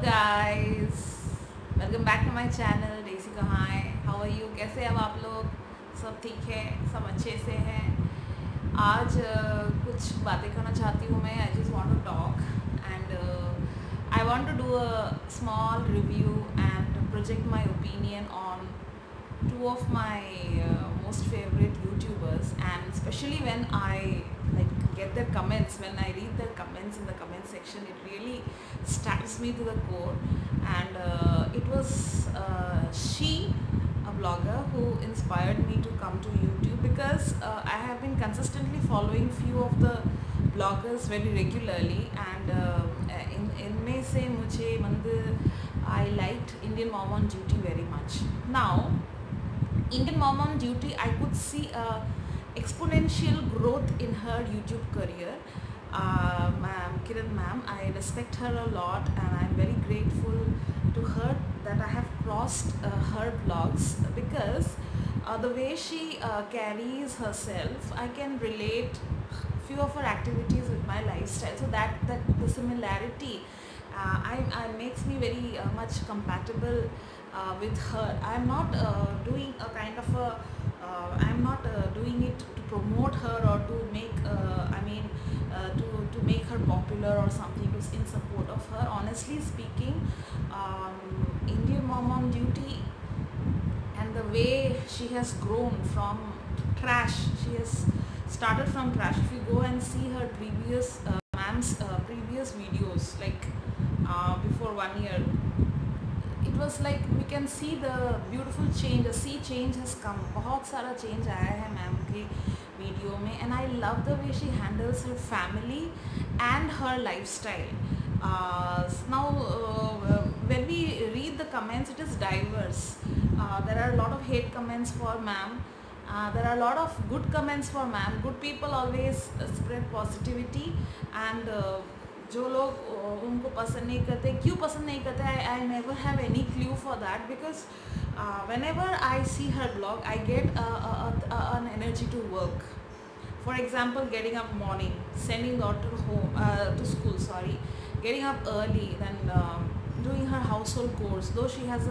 guys, welcome back to my channel डेसी कहाँ है. How are you? कैसे अब आप लोग? सब ठीक है, सब अच्छे से हैं. आज कुछ बातें करना चाहती हूँ मैं. I just want to talk and I want to do a small review and project my opinion on two of my most favorite YouTubers, and especially when I get their comments, when I read their comments in the comment section, it really stabs me to the core. And it was she, a blogger, who inspired me to come to YouTube, because I have been consistently following few of the bloggers very regularly, and इनमें से मुझे I liked Indian Mom on Duty very much. Now Indian Mom on Duty, I could see a exponential growth in her YouTube career. Kiran ma'am, I respect her a lot, and I'm very grateful to her that I have crossed her blogs, because the way she carries herself, I can relate few of her activities with my lifestyle, so that the similarity I makes me very much compatible with her. I'm not doing a kind of a I'm not doing it to promote her or to make to make her popular or something, to in support of her. Honestly speaking, Indian Mom on Duty and the way she has grown from trash, she has started from trash. If you go and see her previous ma'am's previous videos, like before 1 year, it was like we can see the beautiful change. A sea change has come. बहुत सारा change आया है ma'am के video में, and I love the way she handles her family and her lifestyle. Now when we read the comments, it is diverse. There are a lot of hate comments for ma'am. There are a lot of good comments for ma'am. Good people always spread positivity, and जो लोग उनको पसंद नहीं करते, क्यों पसंद नहीं करते, I never have any clue for that, because whenever I see her blog, I get an energy to work. For example, getting up morning, sending daughter home to school, getting up early, then doing her household chores. Though she has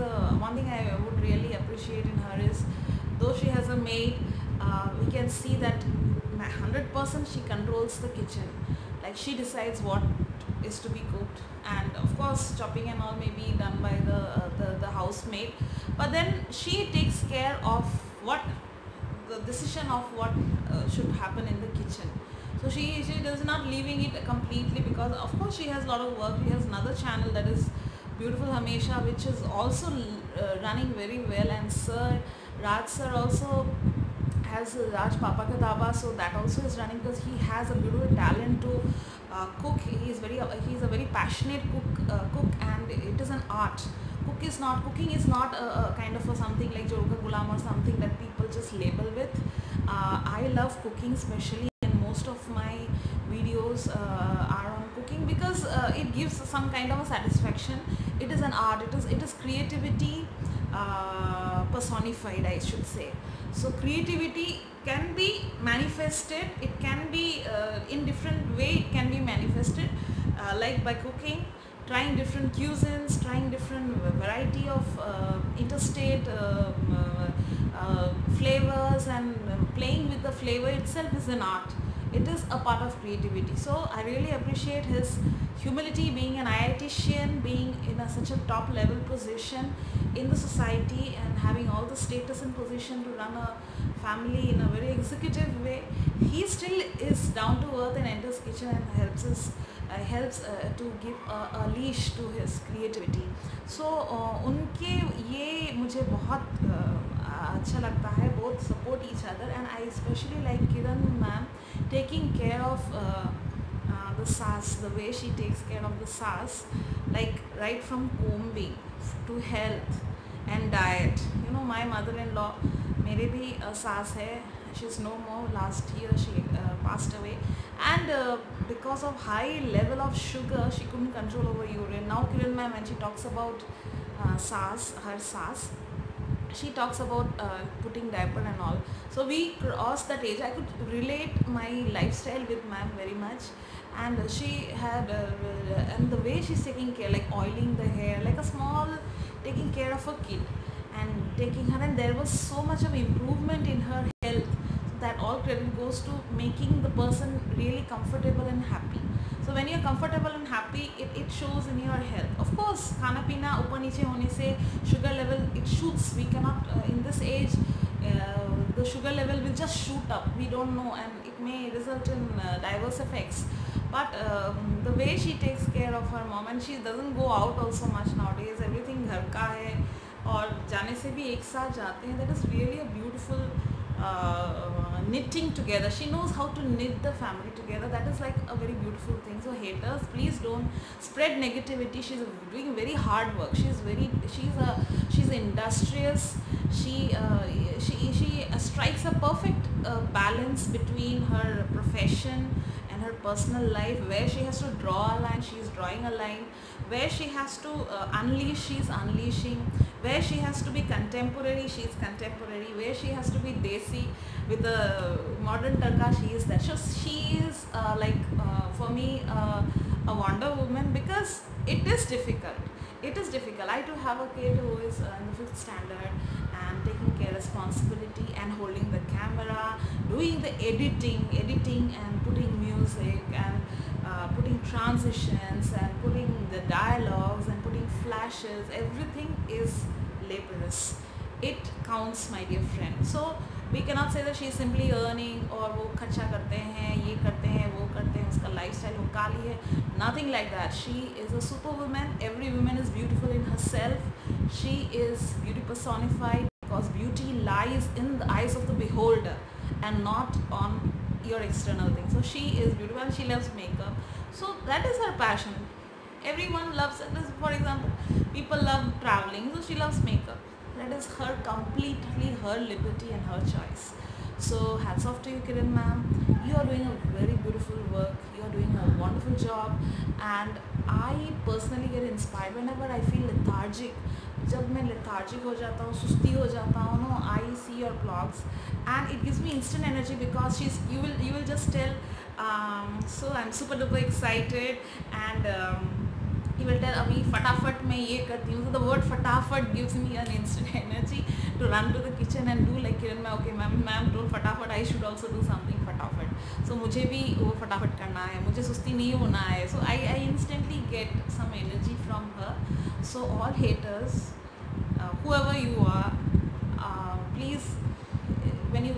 one thing I would really appreciate in her is, though she has a maid, we can see that 100% she controls the kitchen. Like, she decides what is to be cooked, and of course chopping and all may be done by the housemaid, but then she takes care of what the decision of what should happen in the kitchen. So she does not leaving it completely, because of course she has a lot of work. She has another channel that is Beautiful Hamesha, which is also running very well, and Sir Raj sir also has Raj Papa Ka Dhaba, so that also is running, because he has a beautiful talent to cook. He is a very passionate cook, and it is an art. Cooking is not a kind of a something like Joruka Gulam or something that people just label with. I love cooking, especially, and most of my videos are on cooking, because it gives some kind of a satisfaction. It is an art. It is creativity personified, I should say. So creativity can be manifested. It can be in different way. It can be manifested like by cooking, trying different cuisines, trying different variety of interstate flavors, and playing with the flavor itself is an art. It is a part of creativity. So I really appreciate his humility, being an IITian, being in such a top level position in the society, and having all the status and position to run a family in a very executive way. He still is down to earth and enters kitchen and helps to give a leash to his creativity. So उनके ये मुझे बहुत अच्छा लगता है. Both support each other, and I especially like Kiran ma'am taking care of the sass, the way she takes care of the sass, like right from combing to health and diet. You know, my mother-in-law, मेरे भी सास है. She's no more. Last year she passed away, and because of high level of sugar, she couldn't control over urine. Now Kiran ma'am, when she talks about her sass, she talks about putting diaper and all. So we crossed that age. I could relate my lifestyle with ma'am very much, and she had and the way she's taking care, like oiling the hair, like a small, taking care of a kid and taking her, and there was so much of improvement in her health, that all credit goes to making the person really comfortable and happy. So when you're comfortable and happy, it shows in your health. Of course, खाना पीना ऊपर नीचे होने से sugar level it shoots. We cannot in this age the sugar level will just shoot up. We don't know, and it may result in diverse effects. But the way she takes care of her mom, and she doesn't go out also much nowadays. Everything घर का है, और जाने से भी एक साथ जाते हैं. That is really a beautiful knitting together. She knows how to knit the family together. That is like a very beautiful thing. So haters, please don't spread negativity. She's doing very hard work. She's industrious. She strikes a perfect balance between her profession and her personal life. Where she has to draw a line, she's drawing a line. Where she has to unleash, she's unleashing. Where she has to be contemporary, she's contemporary. Where she has to be desi with a modern tarka, she is that. So she is for me a wonder woman, because it is difficult. It is difficult. I too have a kid who is in the 5th standard and taking care responsibility and holding the camera, doing the editing and putting music and putting transitions and putting the dialogues and putting flashes. Everything is laborious. It counts, my dear friend. So we cannot say that she is simply earning और वो खर्चा करते हैं, ये करते हैं, वो करते हैं, उसका lifestyle वो काली है. Nothing like that. She is a superwoman. Every woman is beautiful in herself. She is beauty personified, because beauty lies in the eyes of the beholder and not on your external things. So she is beautiful and she loves makeup. So that is her passion. Everyone loves it. For example, people love traveling, so she loves makeup. That is her completely her liberty and her choice. So hats off to you, Kiran ma'am. You are doing a very beautiful work. You are doing a wonderful job, and I personally get inspired whenever I feel lethargic. जब मैं lethargic हो जाता हूँ, सुस्ती हो जाता हूँ, no, I see your blogs, and it gives me instant energy, because you will just tell, so I'm super duper excited, and he will tell अभी फटाफट मैं ये करती हूँ. So the word फटाफट gives me an instant energy to run to the kitchen and do like Kiran ma'am, okay ma'am told फटाफट, I should also do something फटाफट. So मुझे भी वो फटाफट करना है, मुझे सुस्ती नहीं होना है. So I instantly get some energy from her. So all haters, whoever you are, please, when you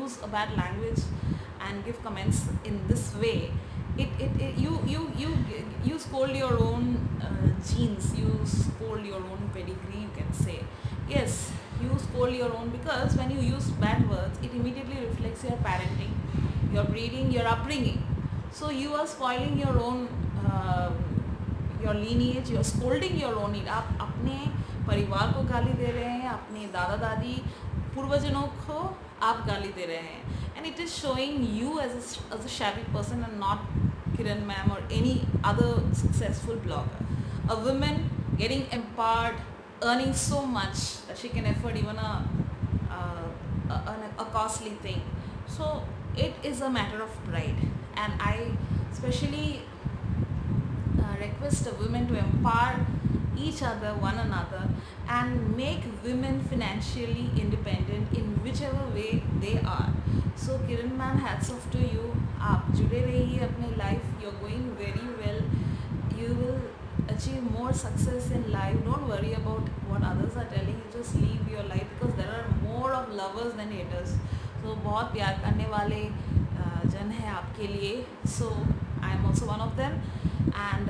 use a bad language and give comments in this way, you scold your own genes, you scold your own pedigree, you can say. Yes, you scold your own, because when you use bad words, it immediately reflects your parenting, your breeding, your upbringing. So you are spoiling your own your lineage, you are scolding your own. आप अपने परिवार को गाली दे रहे हैं, अपने दादा दादी पूर्वजनों को आप गाली दे रहे हैं, and it is showing you as a shabby person and not Kiran ma'am or any other successful blogger. A woman getting empowered, earning so much that she can afford even a costly thing. So it is a matter of pride, and I especially request a women to empower each other, one another, and make women financially independent in whichever way they are. So Kiran ma'am, hats off to you. आप जुड़े रहिए अपने life. You're going very well. You will achieve more success in life. Don't worry about what others are telling you. Just live your life, because there are more of lovers than haters. So बहुत प्यार करने वाले जन है आपके लिए. So I am also one of them, and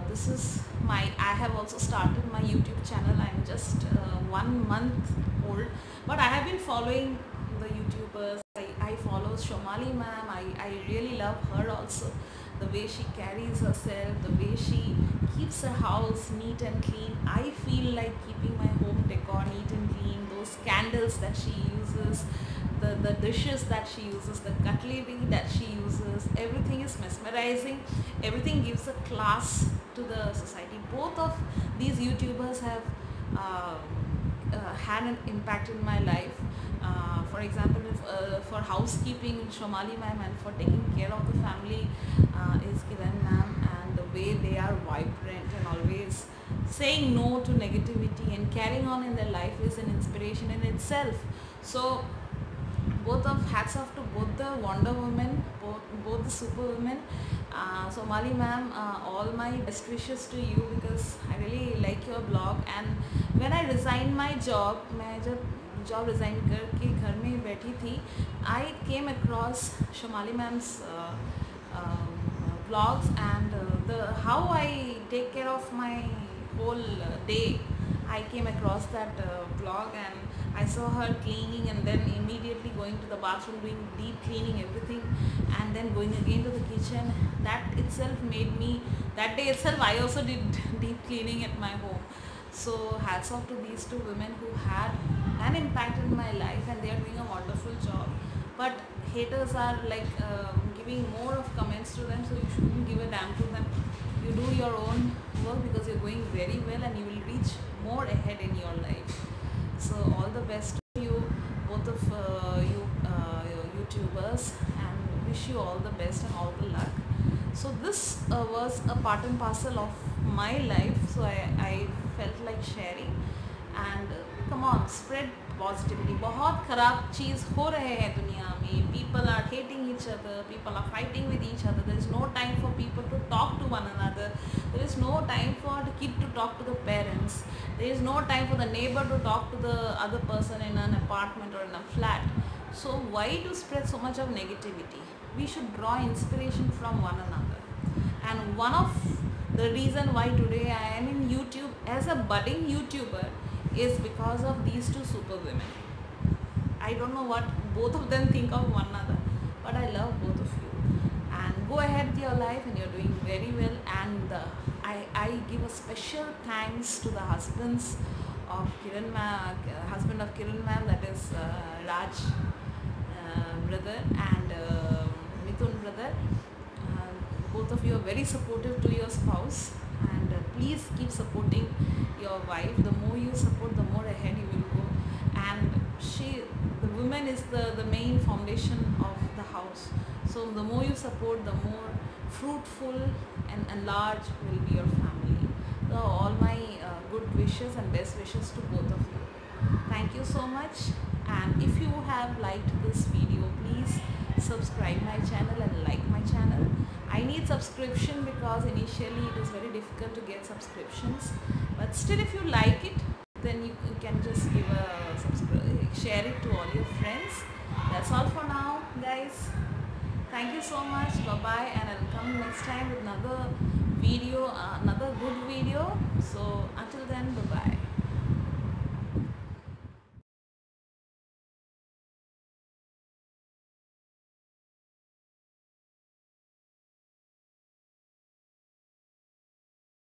this is I have also started my YouTube channel. I am just 1 month old, but I have been following the YouTubers. I follow Shomali ma'am. I really love her also. The way she carries herself, the way she keeps her house neat and clean. I feel like keeping my home decor neat and clean. Those candles that she uses, the dishes that she uses, the cutlery that she uses, everything is mesmerizing. Everything gives a class to the society. Both of these YouTubers have had an impact in my life. For example, if, for housekeeping, Shomali ma'am, and for taking care of the family is Kiran ma'am, and the way they are vibrant and always saying no to negativity and carrying on in their life is an inspiration in itself. So both of hats off to both the Wonder Women, both the Superwomen. Somali ma'am, all my best wishes to you, because I really like your blog. And when I resigned my job, मैं जब job resign करके घर में बैठी थी, I came across Shomali ma'am's vlogs, and the how I take care of my whole day. I came across that vlog, and I saw her cleaning and then immediately going to the bathroom, doing deep cleaning everything, and then going again to the kitchen. That itself made me, that day itself I also did deep cleaning at my home. So hats off to these two women who had an impact in my life, and they are doing a wonderful job. But haters are like giving more of comments to them, so you shouldn't give a damn to them. You do your own work, because you're going very well and you will reach more ahead in your life. So all the best to you, both of you YouTubers, and wish you all the best and all the luck. So this was a part and parcel of my life, so I felt like sharing. And come on, spread positivity. बहुत ख़राब चीज़ हो रहे हैं दुनिया में. People are hating each other, people are fighting with each other. There is no time for people to talk to one another. There is no time for the kid to talk to the parents. There is no time for the neighbor to talk to the other person in an apartment or in a flat. So why to spread so much of negativity? We should draw inspiration from one another. And one of the reason why today I am in YouTube as a budding YouTuber is because of these two super women. I don't know what both of them think of one another, but I love both of you. And go ahead with your life, and you're doing very well. And I give a special thanks to the husbands of Kiran ma'am, husband of Kiran ma'am, that is Raj brother and Mithun brother. Both of you are very supportive to your spouse, and please keep supporting your wife. The more you support, the more ahead you will go. And the woman is the main foundation of the house. So the more you support, the more fruitful and large will be your family. So all my good wishes and best wishes to both of you. Thank you so much. And if you have liked this video, please subscribe my channel and like my channel. I need subscription because initially it is very difficult to get subscriptions, but still if you like it, then you can just give a subscribe, share it to all your friends. That's all for now, guys. Thank you so much. Bye bye, and I'll come next time with another video, another good